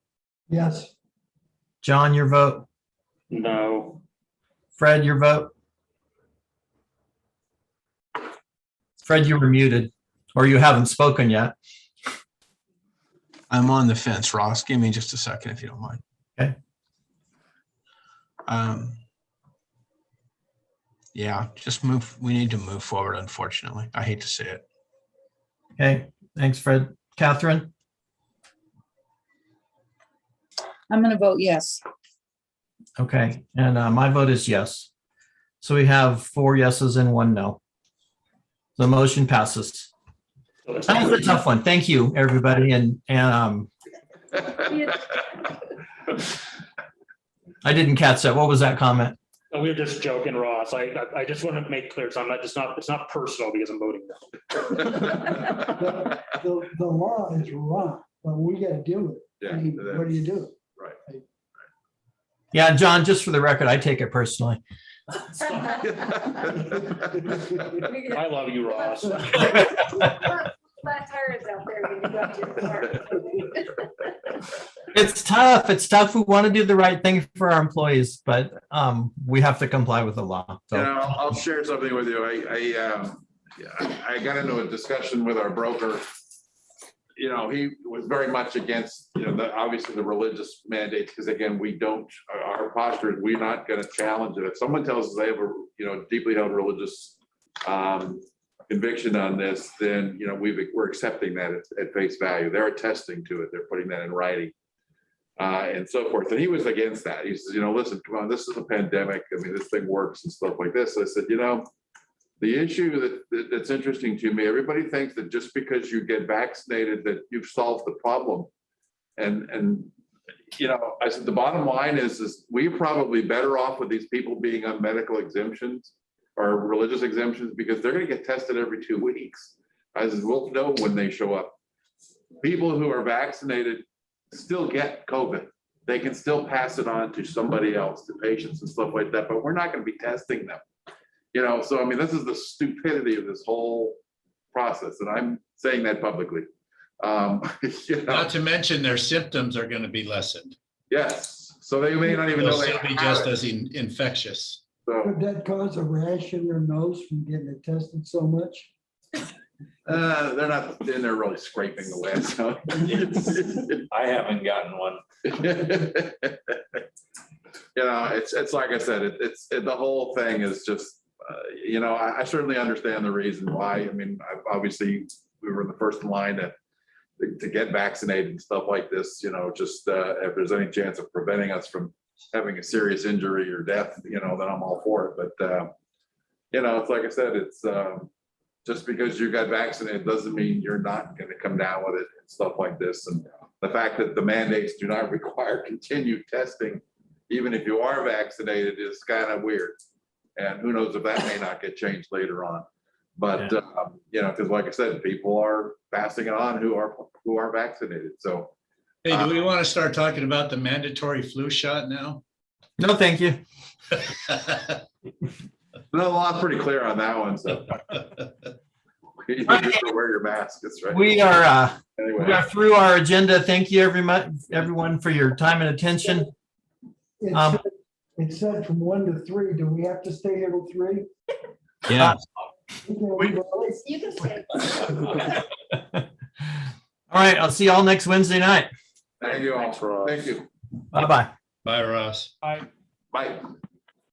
Yes. John, your vote? No. Fred, your vote? Fred, you were muted, or you haven't spoken yet. I'm on the fence, Ross. Give me just a second if you don't mind. Okay. Yeah, just move. We need to move forward, unfortunately. I hate to say it. Okay, thanks, Fred. Catherine? I'm gonna vote yes. Okay, and my vote is yes. So we have 4 yeses and 1 no. The motion passes. That was a tough one. Thank you, everybody. And I didn't catch that. What was that comment? We were just joking, Ross. I just want to make clear, so it's not personal because I'm voting no. The law is wrong, but we gotta deal with it. I mean, what do you do? Right. Yeah, John, just for the record, I take it personally. I love you, Ross. Flat tires out there when you got your car. It's tough. It's tough. We want to do the right thing for our employees, but we have to comply with the law. So I'll share something with you. I got into a discussion with our broker. He was very much against, obviously the religious mandates, because again, our posture is we're not going to challenge it. If someone tells us they have a, deeply held religious conviction on this, then, we're accepting that at face value. They're attesting to it. They're putting that in writing and so forth. And he was against that. He says, listen, come on, this is a pandemic. I mean, this thing works and stuff like this. I said, the issue that's interesting to me, everybody thinks that just because you get vaccinated that you've solved the problem. And I said, the bottom line is we're probably better off with these people being on medical exemptions or religious exemptions, because they're going to get tested every 2 weeks. I said, we'll know when they show up. People who are vaccinated still get COVID. They can still pass it on to somebody else, to patients and stuff like that, but we're not going to be testing them. So I mean, this is the stupidity of this whole process, and I'm saying that publicly. Not to mention their symptoms are going to be lessened. Yes, so they may not even They'll know they still be have just it. as infectious. So Could that cause a rash in their nose from getting it tested so much? they're not in there really scraping the way. So I haven't gotten one. It's like I said, the whole thing is just. I certainly understand the reason why. I mean, obviously we were the first in line to get vaccinated and stuff like this, just if there's any chance of preventing us from having a serious injury or death, then I'm all for it. But, it's like I said, it's just because you got vaccinated doesn't mean you're not going to come down with it and stuff like this. And the fact that the mandates do not require continued testing, even if you are vaccinated, is kind of weird. And who knows if that may not get changed later on. But, because like I said, people are passing it on who are vaccinated. So. Hey, do we want to start talking about the mandatory flu shot now? no, thank you. No, the law's pretty clear on that one. So. You just wear your mask. That's right. We are Anyway. through our agenda. Thank you everyone for your time and attention. It said from 1 to 3. Do we have to stay here till 3? Yeah. You can say. All right, I'll see y'all next Wednesday night. Thank you all. Thanks, Ross. Thank you. Bye-bye. Bye, Ross. I Bye.